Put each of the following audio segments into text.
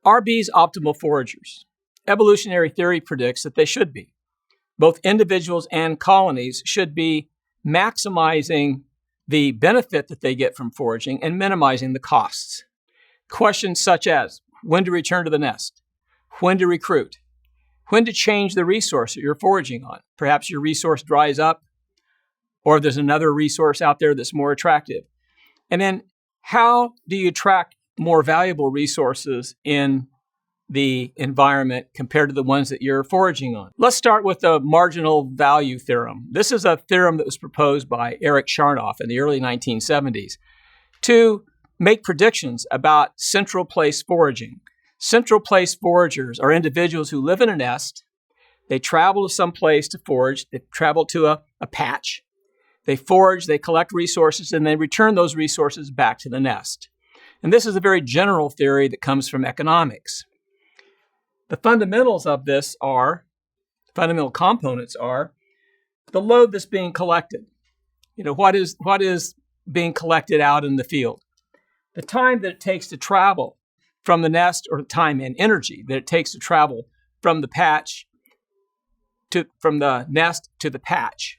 Are bees optimal foragers? Evolutionary theory predicts that they should be. Both individuals and colonies should be maximizing the benefit that they get from foraging and minimizing the costs. Questions such as when to return to the nest, when to recruit, when to change the resource that you're foraging on. Perhaps your resource dries up, or there's another resource out there that's more attractive. And then how do you attract more valuable resources in the environment compared to the ones that you're foraging on? Let's start with the marginal value theorem. This is a theorem that was proposed by Eric Charnoff in the early 1970s to make predictions about central place foraging. Central place foragers are individuals who live in a nest. They travel to some place to forage. They travel to a patch. They forage, they collect resources, and they return those resources back to the nest. And this is a very general theory that comes from economics. The fundamentals of this are, fundamental components are, the load that's being collected. What is being collected out in the field? The time that it takes to travel from the nest, or time and energy that it takes to travel from the nest to the patch.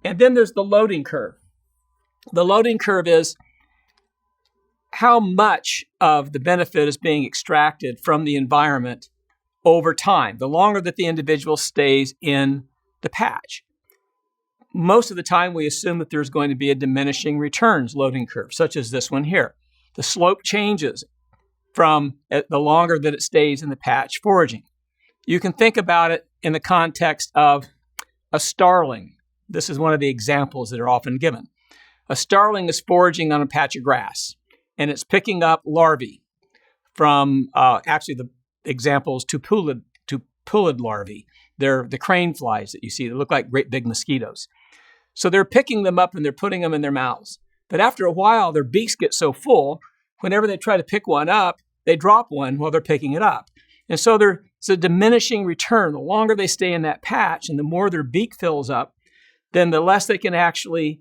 And then there's the loading curve. The loading curve is how much of the benefit is being extracted from the environment over time, the longer that the individual stays in the patch. Most of the time, we assume that there's going to be a diminishing returns loading curve, such as this one here. The slope changes from the longer that it stays in the patch foraging. You can think about it in the context of a starling. This is one of the examples that are often given. A starling is foraging on a patch of grass, and it's picking up larvae from, actually the examples, tupulid larvae. They're the crane flies that you see that look like great big mosquitoes. So they're picking them up and they're putting them in their mouths. But after a while, their beaks get so full, whenever they try to pick one up, they drop one while they're picking it up. And so it's a diminishing return. The longer they stay in that patch and the more their beak fills up, then the less they can actually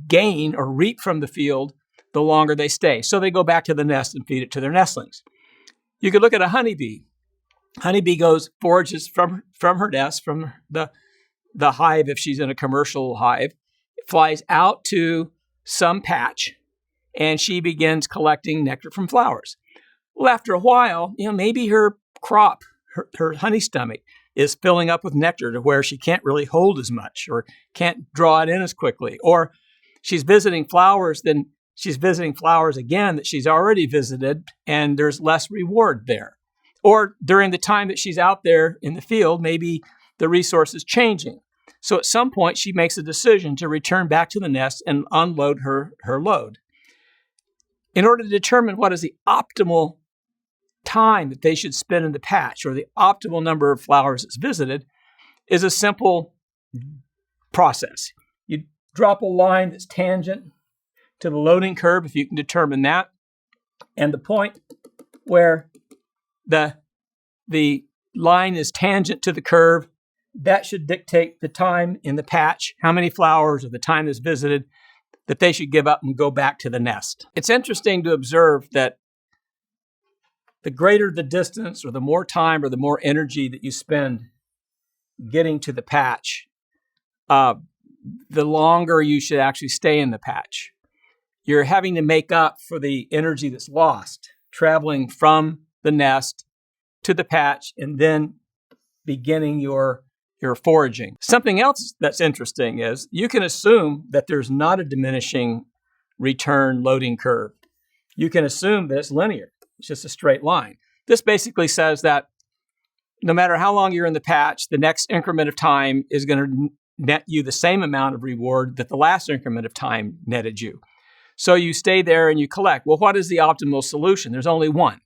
gain or reap from the field the longer they stay. So they go back to the nest and feed it to their nestlings. You could look at a honeybee. Honeybee forages from her nest, from the hive if she's in a commercial hive, flies out to some patch, and she begins collecting nectar from flowers. Well, after a while, maybe her crop, her honey stomach, is filling up with nectar to where she can't really hold as much or can't draw it in as quickly. Or she's visiting flowers, then she's visiting flowers again that she's already visited, and there's less reward there. Or during the time that she's out there in the field, maybe the resource is changing. So at some point, she makes a decision to return back to the nest and unload her load. In order to determine what is the optimal time that they should spend in the patch, or the optimal number of flowers that's visited, is a simple process. You drop a line that's tangent to the loading curve, if you can determine that, and the point where the line is tangent to the curve, that should dictate the time in the patch, how many flowers, or the time that's visited, that they should give up and go back to the nest. It's interesting to observe that the greater the distance, or the more time, or the more energy that you spend getting to the patch, the longer you should actually stay in the patch. You're having to make up for the energy that's lost, traveling from the nest to the patch and then beginning your foraging. Something else that's interesting is you can assume that there's not a diminishing return loading curve. You can assume that it's linear. It's just a straight line. This basically says that no matter how long you're in the patch, the next increment of time is going to net you the same amount of reward that the last increment of time netted you. So you stay there and you collect. Well, what is the optimal solution? There's only one,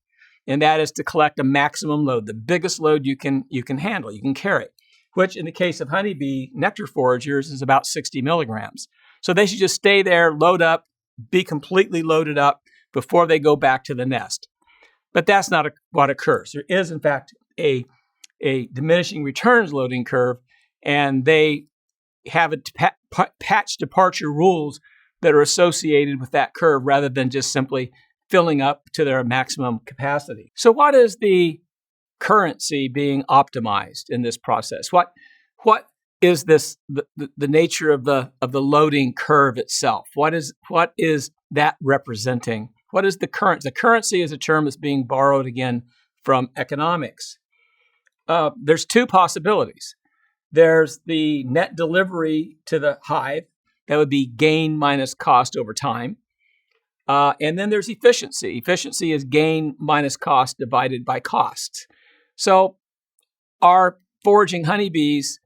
and that is to collect a maximum load, the biggest load you can handle, you can carry, which in the case of honeybee nectar foragers is about 60 milligrams. So they should just stay there, load up, be completely loaded up before they go back to the nest. But that's not what occurs. There is, in fact, a diminishing returns loading curve, and they have patch departure rules that are associated with that curve rather than just simply filling up to their maximum capacity. So what is the currency being optimized in this process? What is this the nature of the loading curve itself? What is that representing? What is the currency? The currency is a term that's being borrowed again from economics. There's two possibilities. There's the net delivery to the hive. That would be gain minus cost over time. And then there's efficiency. Efficiency is gain minus cost divided by cost. So are foraging honeybees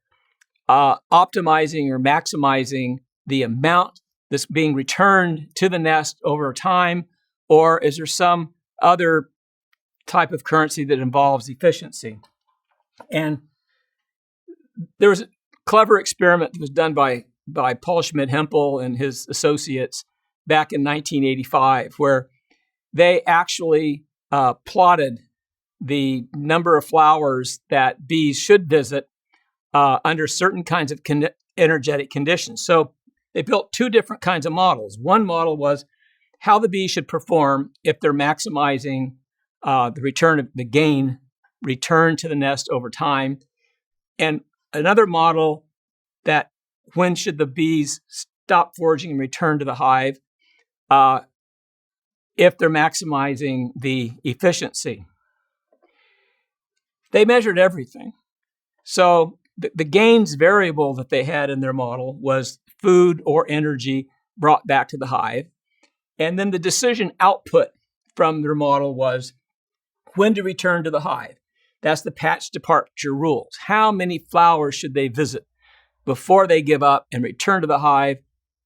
optimizing or maximizing the amount that's being returned to the nest over time, or is there some other type of currency that involves efficiency? And there was a clever experiment that was done by Paul Schmidt-Hempel and his associates back in 1985, where they actually plotted the number of flowers that bees should visit under certain kinds of energetic conditions. So they built two different kinds of models. One model was how the bees should perform if they're maximizing the gain return to the nest over time, and another model that when should the bees stop foraging and return to the hive if they're maximizing the efficiency. They measured everything. So the gains variable that they had in their model was food or energy brought back to the hive. And then the decision output from their model was when to return to the hive. That's the patch departure rules. How many flowers should they visit before they give up and return to the hive,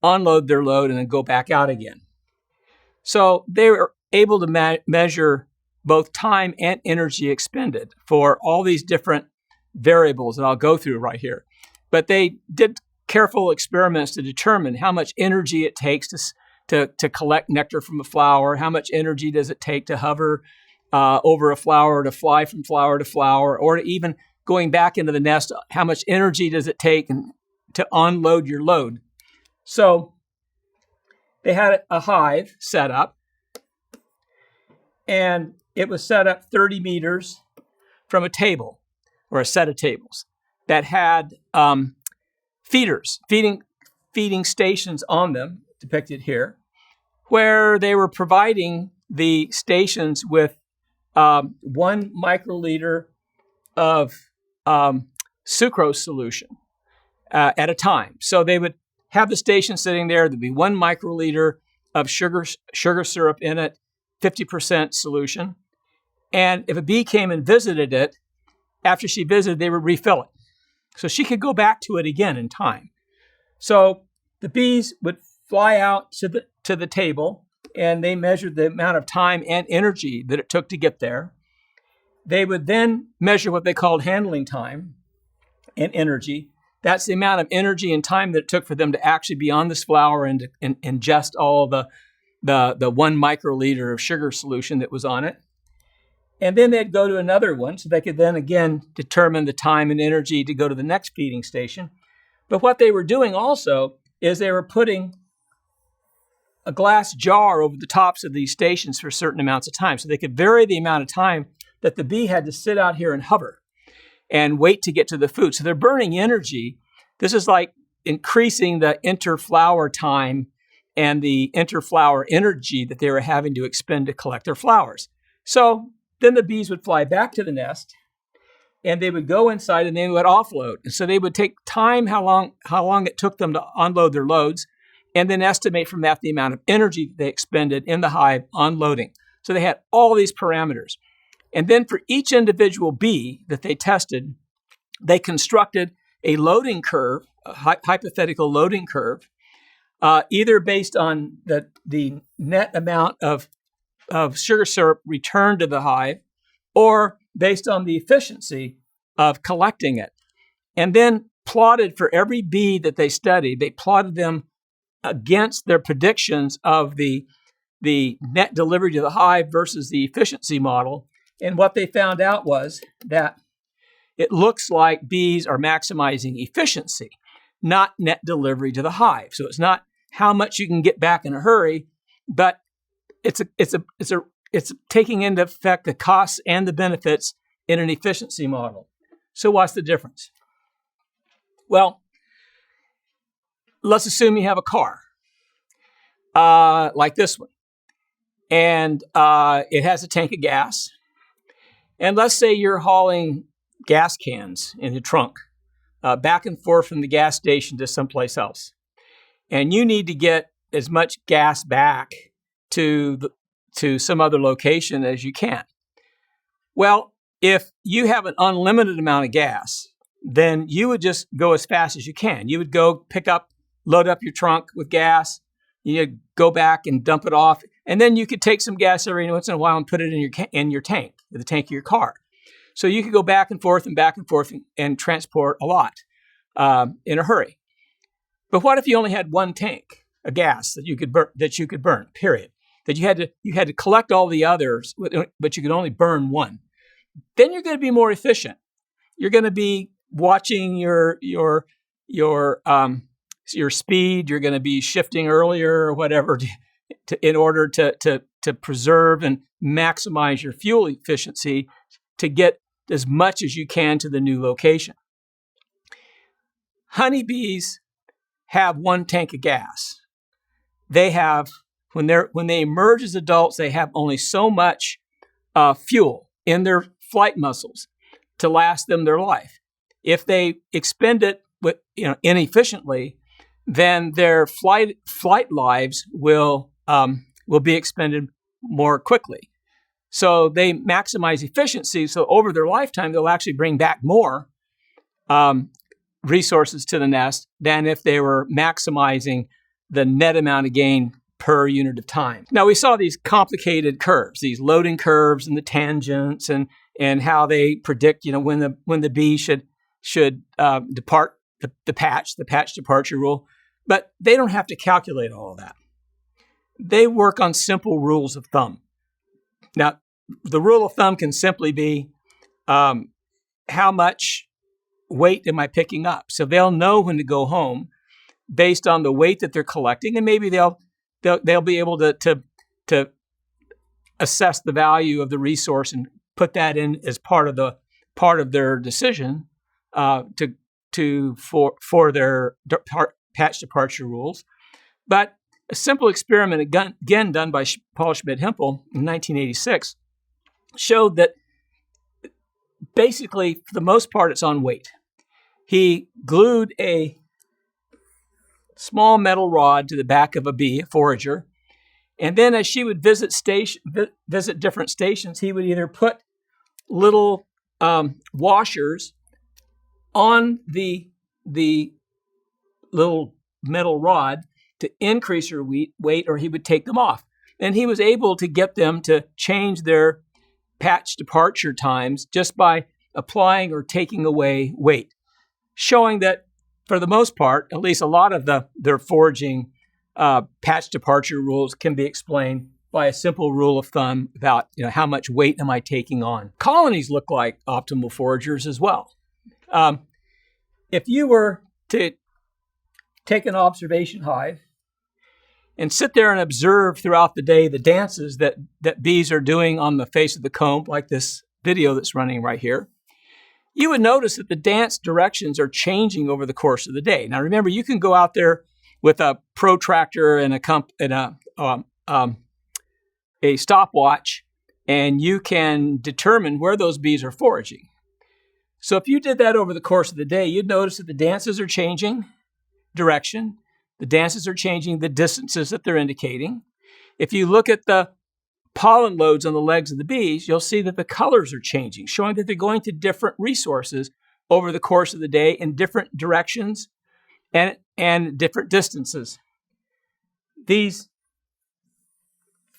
unload their load, and then go back out again? So they were able to measure both time and energy expended for all these different variables that I'll go through right here. But they did careful experiments to determine how much energy it takes to collect nectar from a flower, how much energy does it take to hover over a flower, to fly from flower to flower, or to even going back into the nest, how much energy does it take to unload your load. So they had a hive set up, and it was set up 30 meters from a table, or a set of tables, that had feeders, feeding stations on them, depicted here, where they were providing the stations with 1 microliter of sucrose solution at a time. So they would have the station sitting there. There'd be 1 microliter of sugar syrup in it, 50% solution. And if a bee came and visited it, after she visited, they would refill it. So she could go back to it again in time. So the bees would fly out to the table, and they measured the amount of time and energy that it took to get there. They would then measure what they called handling time and energy. That's the amount of energy and time that it took for them to actually be on this flower and ingest all the 1 microliter of sugar solution that was on it. And then they'd go to another one, so they could then again determine the time and energy to go to the next feeding station. But what they were doing also is they were putting a glass jar over the tops of these stations for certain amounts of time, so they could vary the amount of time that the bee had to sit out here and hover and wait to get to the food. So they're burning energy. This is like increasing the interflower time and the interflower energy that they were having to expend to collect their flowers. So then the bees would fly back to the nest, and they would go inside and they would offload. And so they would take time, how long it took them to unload their loads, and then estimate from that the amount of energy that they expended in the hive unloading. So they had all these parameters. And then for each individual bee that they tested, they constructed a loading curve, a hypothetical loading curve, either based on the net amount of sugar syrup returned to the hive, or based on the efficiency of collecting it. And then plotted for every bee that they studied, they plotted them against their predictions of the net delivery to the hive versus the efficiency model. And what they found out was that it looks like bees are maximizing efficiency, not net delivery to the hive. So it's not how much you can get back in a hurry, but it's taking into effect the costs and the benefits in an efficiency model. So what's the difference? Well, let's assume you have a car like this one, and it has a tank of gas. And let's say you're hauling gas cans in the trunk back and forth from the gas station to someplace else. And you need to get as much gas back to some other location as you can. Well, if you have an unlimited amount of gas, then you would just go as fast as you can. You would go load up your trunk with gas, you go back and dump it off, and then you could take some gas every once in a while and put it in your tank, the tank of your car. So you could go back and forth and transport a lot in a hurry. But what if you only had one tank of gas that you could burn? Period. That you had to collect all the others, but you could only burn one. Then you're going to be more efficient. You're going to be watching your speed. You're going to be shifting earlier or whatever in order to preserve and maximize your fuel efficiency to get as much as you can to the new location. Honeybees have one tank of gas. They have, when they emerge as adults, they have only so much fuel in their flight muscles to last them their life. If they expend it inefficiently, then their flight lives will be expended more quickly. So they maximize efficiency. So over their lifetime, they'll actually bring back more resources to the nest than if they were maximizing the net amount of gain per unit of time. Now, we saw these complicated curves, these loading curves and the tangents, and how they predict, when the bee should depart the patch departure rule. But they don't have to calculate all of that. They work on simple rules of thumb. Now, the rule of thumb can simply be how much weight am I picking up? So they'll know when to go home based on the weight that they're collecting, and maybe they'll be able to assess the value of the resource and put that in as part of their decision for their patch departure rules. But a simple experiment, again done by Paul Schmidt-Hempel in 1986, showed that basically, for the most part, it's on weight. He glued a small metal rod to the back of a bee, a forager, and then as she would visit different stations, he would either put little washers on the little metal rod to increase her weight, or he would take them off. And he was able to get them to change their patch departure times just by applying or taking away weight, showing that for the most part, at least a lot of their foraging patch departure rules can be explained by a simple rule of thumb about how much weight am I taking on. Colonies look like optimal foragers as well. If you were to take an observation hive and sit there and observe throughout the day the dances that bees are doing on the face of the comb, like this video that's running right here, you would notice that the dance directions are changing over the course of the day. Now, remember, you can go out there with a protractor and a stopwatch, and you can determine where those bees are foraging. So if you did that over the course of the day, you'd notice that the dances are changing direction. The dances are changing the distances that they're indicating. If you look at the pollen loads on the legs of the bees, you'll see that the colors are changing, showing that they're going to different resources over the course of the day in different directions and different distances. These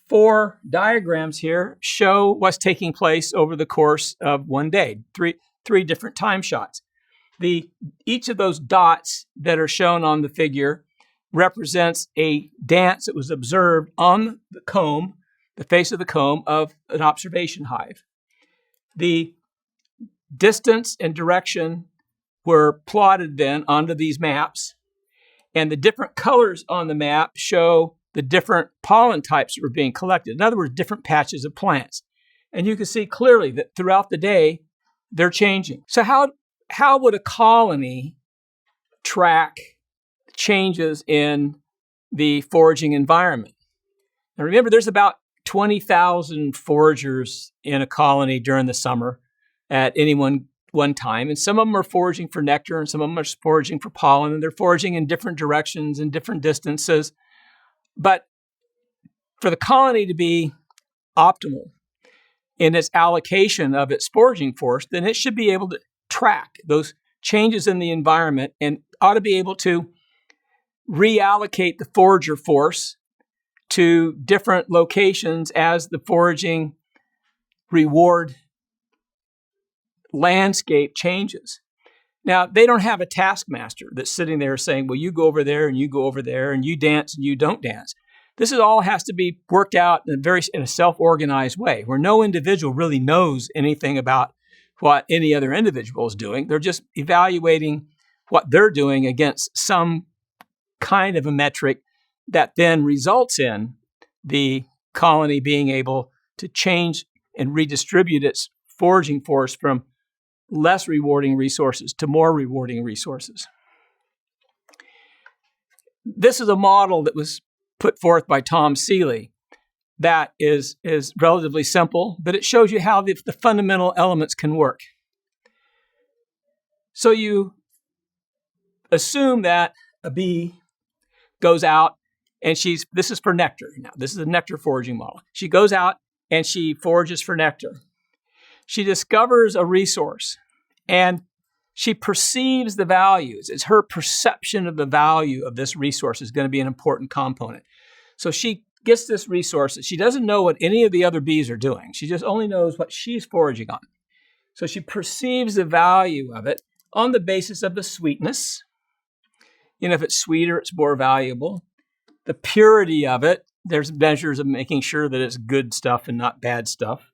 4 diagrams here show what's taking place over the course of one day, three different time shots. Each of those dots that are shown on the figure represents a dance that was observed on the comb, the face of the comb of an observation hive. The distance and direction were plotted then onto these maps, and the different colors on the map show the different pollen types that were being collected. In other words, different patches of plants. And you can see clearly that throughout the day, they're changing. So how would a colony track changes in the foraging environment? Now remember, there's about 20,000 foragers in a colony during the summer at any one time. And some of them are foraging for nectar and some of them are foraging for pollen. And they're foraging in different directions and different distances. But for the colony to be optimal in its allocation of its foraging force, then it should be able to track those changes in the environment and ought to be able to reallocate the forager force to different locations as the foraging reward landscape changes. Now, they don't have a taskmaster that's sitting there saying, well, you go over there and you go over there and you dance and you don't dance. This all has to be worked out in a self-organized way where no individual really knows anything about what any other individual is doing. They're just evaluating what they're doing against some kind of a metric that then results in the colony being able to change and redistribute its foraging force from less rewarding resources to more rewarding resources. This is a model that was put forth by Tom Seeley that is relatively simple, but it shows you how the fundamental elements can work. So you assume that a bee goes out and this is for nectar. Now, this is a nectar foraging model. She goes out and she forages for nectar. She discovers a resource and she perceives the values. It's her perception of the value of this resource is going to be an important component. So she gets this resource that she doesn't know what any of the other bees are doing. She just only knows what she's foraging on. So she perceives the value of it on the basis of the sweetness. If it's sweeter, it's more valuable. The purity of it, there's measures of making sure that it's good stuff and not bad stuff.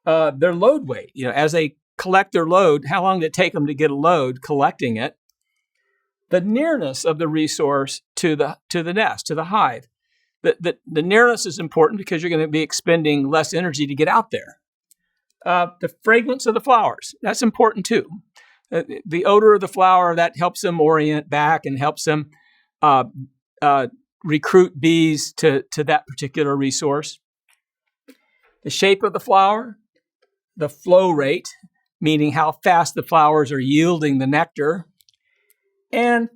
Their load weight, as they collect their load, how long did it take them to get a load collecting it? The nearness of the resource to the nest, to the hive. The nearness is important because you're going to be expending less energy to get out there. The fragrance of the flowers, that's important too. The odor of the flower, that helps them orient back and helps them recruit bees to that particular resource. The shape of the flower, the flow rate, meaning how fast the flowers are yielding the nectar, and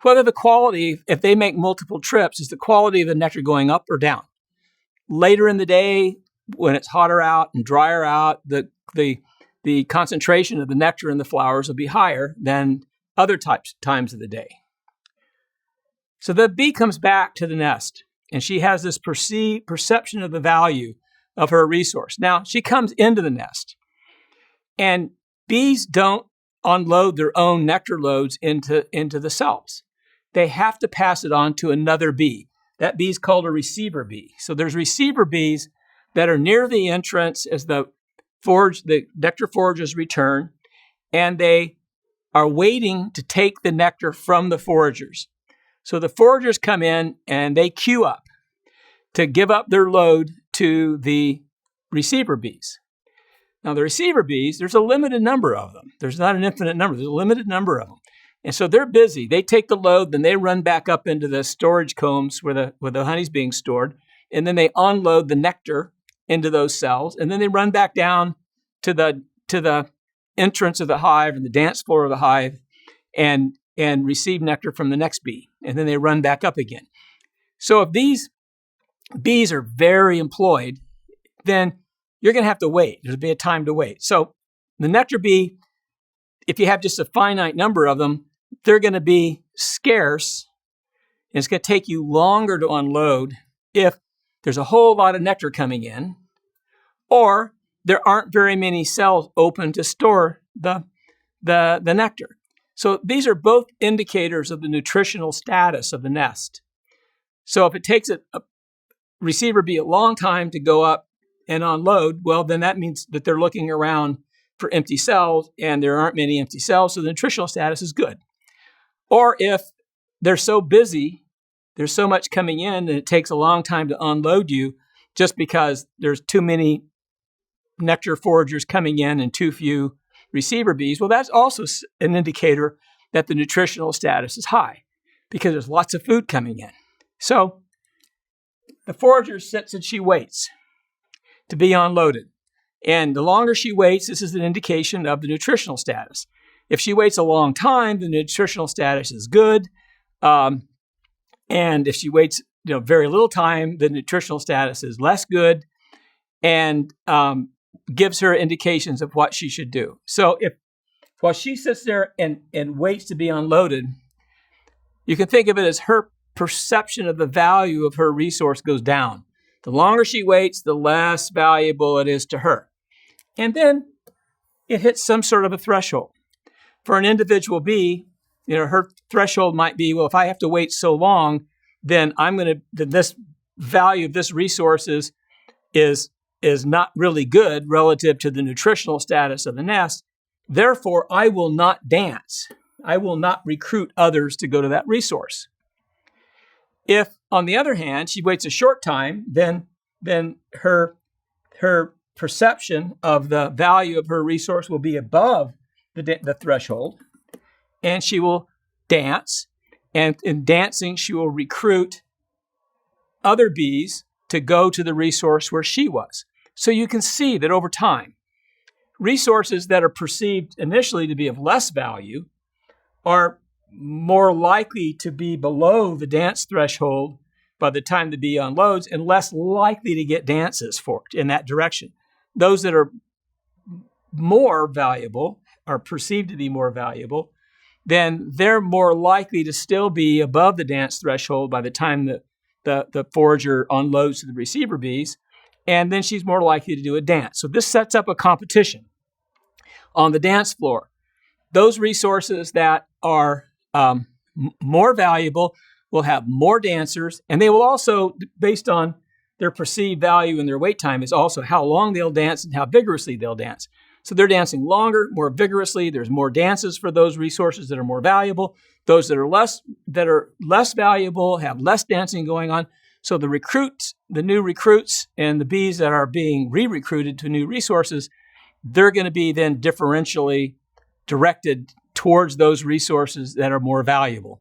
whether the quality, if they make multiple trips, is the quality of the nectar going up or down. Later in the day, when it's hotter out and drier out, the concentration of the nectar in the flowers will be higher than other times of the day. So the bee comes back to the nest, and she has this perception of the value of her resource. Now, she comes into the nest, and bees don't unload their own nectar loads into the cells. They have to pass it on to another bee. That bee is called a receiver bee. So there's receiver bees that are near the entrance as the nectar foragers return, and they are waiting to take the nectar from the foragers. So the foragers come in and they queue up to give up their load to the receiver bees. Now, the receiver bees, there's a limited number of them. There's not an infinite number. There's a limited number of them. And so they're busy. They take the load, then they run back up into the storage combs where the honey's being stored, and then they unload the nectar into those cells, and then they run back down to the entrance of the hive and the dance floor of the hive and receive nectar from the next bee, and then they run back up again. So if these bees are very employed, then you're going to have to wait. There'll be a time to wait. So the nectar bee, if you have just a finite number of them, they're going to be scarce, and it's going to take you longer to unload if there's a whole lot of nectar coming in, or there aren't very many cells open to store the nectar. So these are both indicators of the nutritional status of the nest. So if it takes a receiver bee a long time to go up and unload, well, then that means that they're looking around for empty cells, and there aren't many empty cells, so the nutritional status is good. Or if they're so busy there's so much coming in and it takes a long time to unload you just because there's too many nectar foragers coming in and too few receiver bees. Well, that's also an indicator that the nutritional status is high because there's lots of food coming in. So the forager sits and she waits to be unloaded. And the longer she waits, this is an indication of the nutritional status. If she waits a long time, the nutritional status is good. And if she waits very little time, the nutritional status is less good and gives her indications of what she should do. So while she sits there and waits to be unloaded, you can think of it as her perception of the value of her resource goes down. The longer she waits, the less valuable it is to her. And then it hits some sort of a threshold. For an individual bee, her threshold might be, well, if I have to wait so long, then this value of this resource is not really good relative to the nutritional status of the nest. Therefore, I will not dance. I will not recruit others to go to that resource. If, on the other hand, she waits a short time, then her perception of the value of her resource will be above the threshold, and she will dance. And in dancing, she will recruit other bees to go to the resource where she was. So you can see that over time, resources that are perceived initially to be of less value are more likely to be below the dance threshold by the time the bee unloads and less likely to get dances for it in that direction. Those that are more valuable, are perceived to be more valuable, then they're more likely to still be above the dance threshold by the time the forager unloads to the receiver bees, and then she's more likely to do a dance. So this sets up a competition on the dance floor. Those resources that are more valuable will have more dancers, and they will also, based on their perceived value and their wait time, is also how long they'll dance and how vigorously they'll dance. So they're dancing longer, more vigorously. There's more dances for those resources that are more valuable. Those that are less valuable have less dancing going on. So the new recruits, and the bees that are being re-recruited to new resources, they're going to be then differentially directed towards those resources that are more valuable.